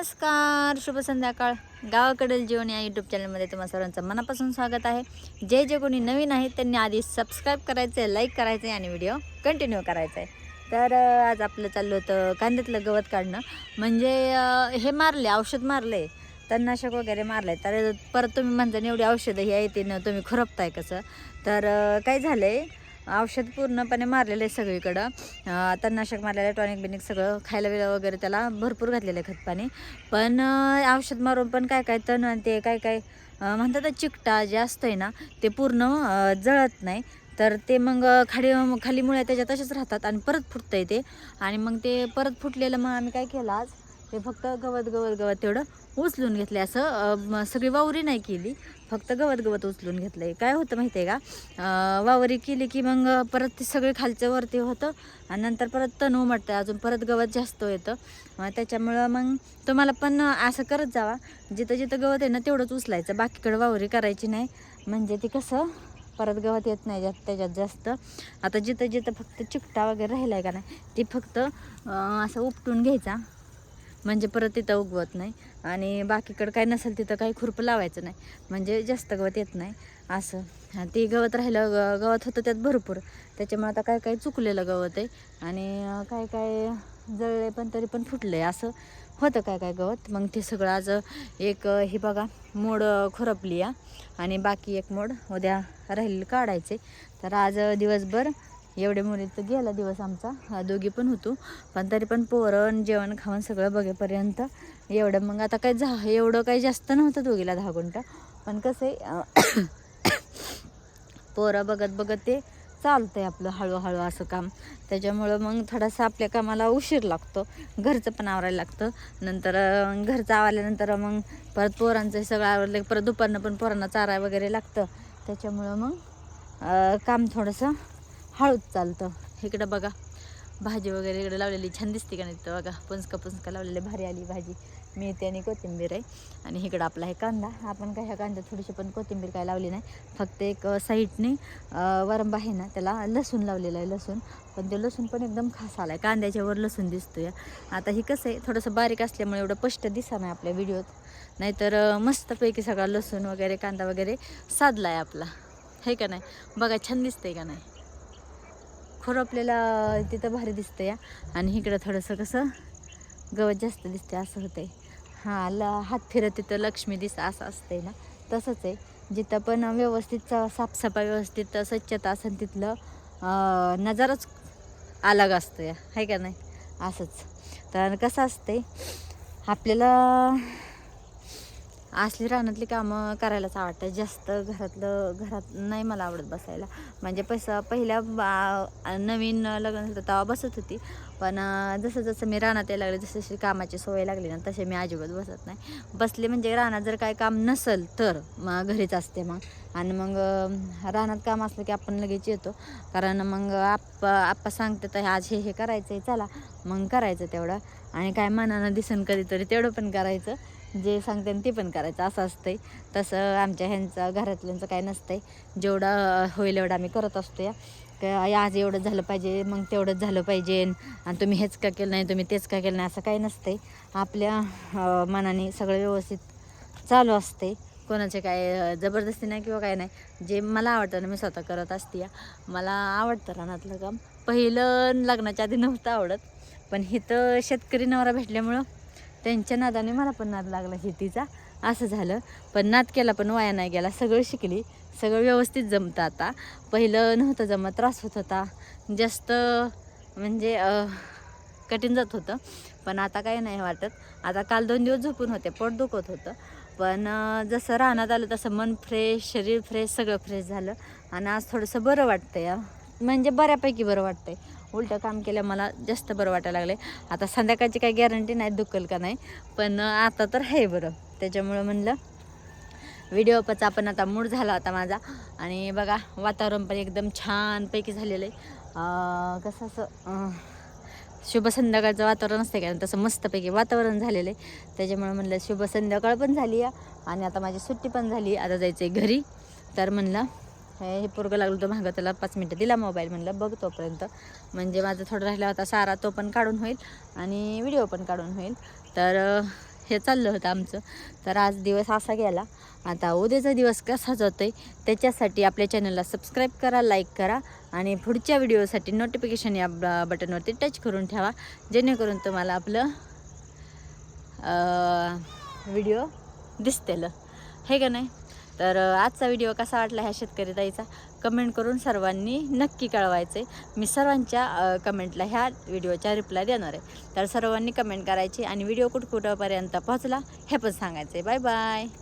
नमस्कार, शुभ संध्याकाळ. गावाकडील जीवन या यूट्यूब चॅनलमध्ये तुम्हा सर्वांचं मनापासून स्वागत आहे. जे कोणी नवीन आहेत त्यांनी आधी सबस्क्राईब करायचं आहे, लाईक करायचं आहे आणि व्हिडिओ कंटिन्यू करायचा आहे. तर आज आपलं चाललं होतं कांद्यातलं गवत काढणं. म्हणजे हे मारले, औषध मारले, तणनाशक वगैरे मारले. तर परत तुम्ही म्हणता एवढी औषधं ही येते ना, तुम्ही खुरपताय कसं? तर काय झालं आहे, औषध पूर्णपणे मारलेलं आहे सगळीकडं. तणनाशक मारलेलं आहे, टॉनिक बिनिक सगळं खायला वेळा वगैरे त्याला भरपूर घातलेलं आहे खतपाणी. पण औषध मारून पण काय काय तण आणि ते काय काय म्हणतात चिकटा जे असतं आहे ना, ते पूर्ण जळत नाही. तर ते मग खाली मुळे त्याच्यात तसेच राहतात आणि परत फुटतं आहे ते. आणि मग ते परत फुटलेलं मग आम्ही काय केलं, आज ते फक्त गवत गवत गवत तेवढं उचलून घेतले. असं सगळी वावरी नाही केली, फक्त गवत गवत उचलून घेतलं आहे. काय होतं माहिती आहे का, वावरी केली की मग परत ते सगळे खालचं वरती होतं आणि नंतर परत तण उमटतं, अजून परत गवत जास्त येतं. त्याच्यामुळं मग तुम्हाला पण असं करत जावा, जिथं जिथं गवत आहे ना तेवढंच उचलायचं, बाकीकडं वावरी करायची नाही. म्हणजे ती कसं परत गवत येत नाही त्याच्यात जास्त. आता जिथं जिथं फक्त चिकटा वगैरे राहिला आहे का नाही, ती फक्त असं उपटून घ्यायचा, म्हणजे परत तिथं उगवत नाही. आणि बाकीकडं काय नसेल तिथं काही खुरपं लावायचं नाही, म्हणजे जास्त गवत येत नाही असं. ते गवत राहिलं, गवत होतं त्यात भरपूर, त्याच्यामुळे आता काय काय चुकलेलं गवत आहे आणि काय काय जळले पण तरी पण फुटले असं होतं काय काय गवत. मग ते सगळं आज एक हे बघा मोड खुरपली आणि बाकी एक मोड उद्या राहिलेलं काढायचे. तर आज दिवसभर एवढे मुली तर गेला दिवस आमचा, दोघी पण होतो. पण तरी पण पोरण जेवण खाऊन सगळं बघेपर्यंत एवढं. मग आता काय एवढं काही जास्त नव्हतं दोघीला 10 गुंठ, पण कसं आहे पोरं बघत बघत ते चालतं आहे आपलं हळूहळू असं काम. त्याच्यामुळं मग थोडासा आपल्या कामाला उशीर लागतो, घरचं पण आवरायला लागतं. नंतर घरचं आवरल्यानंतर मग परत पोरांचं सगळं आवरलं परत दुपारनं पण पोरांना चारा वगैरे लागतं. त्याच्यामुळं मग काम थोडंसं हळूच चालतं. इकडं बघा भाजी वगैरे इकडे लावलेली छान दिसते का नाही, तर बघा पुंचका लावलेले, भारी आली भाजी. मेथी आणि कोथिंबीर आहे. आणि इकडं आपला हे कांदा, आपण काय ह्या कांद्यात थोडीशी पण कोथिंबीर काय लावली नाही, फक्त एक साईडने वरंबा आहे ना त्याला लसूण लावलेलं आहे. लसूण पण ते लसूण पण एकदम खास आला आहे, कांद्याच्यावर लसूण दिसतोय. आता ही कसं आहे थोडंसं बारीक असल्यामुळे एवढं स्पष्ट दिसा नाही आपल्या व्हिडिओत, नाहीतर मस्तपैकी सगळा लसूण वगैरे कांदा वगैरे साधला आहे आपला, हे का नाही. बघा छान दिसतंय का नाही, खुरपलेला तिथं भारी दिसतं या. आणि इकडं थोडंसं कसं गवत जास्त दिसते असं होतंय. हात फिरत तिथं लक्ष्मी असं असतंय ना, तसंच आहे. जिथं पण व्यवस्थित साफसफाई व्यवस्थित स्वच्छता असेल तिथलं नजाराच अलग असतो या, आहे का नाही. असंच तर कसं असतंय आपल्याला असली रानातली कामं करायलाच आवडतं जास्त. घरात नाही मला आवडत बसायला. म्हणजे पहिल्या नवीन लग्न होतं तेव्हा बसत होती, पण जसं जसं मी रानात यायला लागले, जशी जशी कामाची सवय लागली ना, तसे मी अजिबात बसत नाही. बसले म्हणजे रानात जर काय काम नसेल तर मग घरीच असते मग. आणि मग रानात काम असलं की आपण लगेच येतो, कारण मग आप्पा सांगते तर आज हे करायचं आहे, चला मग करायचं तेवढं. आणि काय मनानं दिसन कधीतरी तेवढं पण करायचं, जे सांगते ते पण करायचं असं असतंय. तसं आमच्या घरातल्यांचं काय नसतंय, जेवढं होईल एवढं आम्ही करत असतो या. आज एवढं झालं पाहिजे, मग तेवढंच झालं पाहिजे, आणि तुम्ही हेच का केलं नाही, तुम्ही तेच का केलं नाही, असं काही नसतंय. आपल्या मनाने सगळं व्यवस्थित चालू असते. कोणाचे काय जबरदस्ती नाही किंवा काय नाही. जे मला आवडतं ना मी स्वतः करत असते मला आवडतं रानातलं काम. पहिलं लग्नाच्या आधी नव्हतं आवडत, पण इथं शेतकरी नवरा भेटल्यामुळं त्यांच्या नादाने मला पण नाद लागला शेतीचा, असं झालं. पण नाद केला पण वाया नाही गेला, सगळं शिकली, सगळं व्यवस्थित जमतं आता. पहिलं नव्हतं जमत, त्रास होत होता जास्त, म्हणजे कठीण जात होतं. पण आता काही नाही वाटत. आता काल 2 दिवस झोपून होते, पोट दुखत होतं, पण जसं रानात आलं तसं मन फ्रेश, शरीर फ्रेश, सगळं फ्रेश झालं. आणि आज थोडंसं बरं वाटतं या, म्हणजे बऱ्यापैकी बरं वाटतंय. उलटं काम केलं मला जास्त बरं वाटायला लागले. आता संध्याकाळची काही गॅरंटी नाही दुखल का नाही, पण आता तर आहे बरं. त्याच्यामुळं म्हणलं व्हिडिओचा पण आता मूड झाला होता माझा. आणि बघा वातावरण पण एकदम छानपैकी झालेलं आहे. कसं असं शुभ संध्याकाळचं वातावरण असते का, तसं मस्तपैकी वातावरण झालेलं आहे. त्याच्यामुळं म्हणलं शुभ संध्याकाळ पण झाली आणि आता माझी सुट्टी पण झाली, आता जायचं आहे घरी. तर म्हणलं हे पोरगं लागलं तो मागं, त्याला 5 मिनटं दिला मोबाईल, म्हणलं बघ तोपर्यंत, म्हणजे माझं थोडं राहिला होता सारा तो पण काढून होईल आणि व्हिडिओ पण काढून होईल. तर हे चाललं होतं आमचं. तर आज दिवस असा गेला. आता उद्याचा दिवस कसा जातोय त्याच्यासाठी आपल्या चॅनलला सबस्क्राईब करा, लाईक करा आणि पुढच्या व्हिडिओसाठी नोटिफिकेशन या बटनवरती टच करून ठेवा, जेणेकरून तुम्हाला आपलं व्हिडिओ दिसतेल, हे का नाही. तर आजचा व्हिडिओ कसा वाटला ह्या शेतकरी ताईचा कमेंट करून सर्वांनी नक्की कळवायचे. मी सर्वांच्या कमेंटला ह्या व्हिडिओच्या रिप्लाय देणार आहे. तर सर्वांनी कमेंट करायची आणि व्हिडिओ कुठपर्यंत पोहोचला हे पण सांगायचं आहे. Bye bye.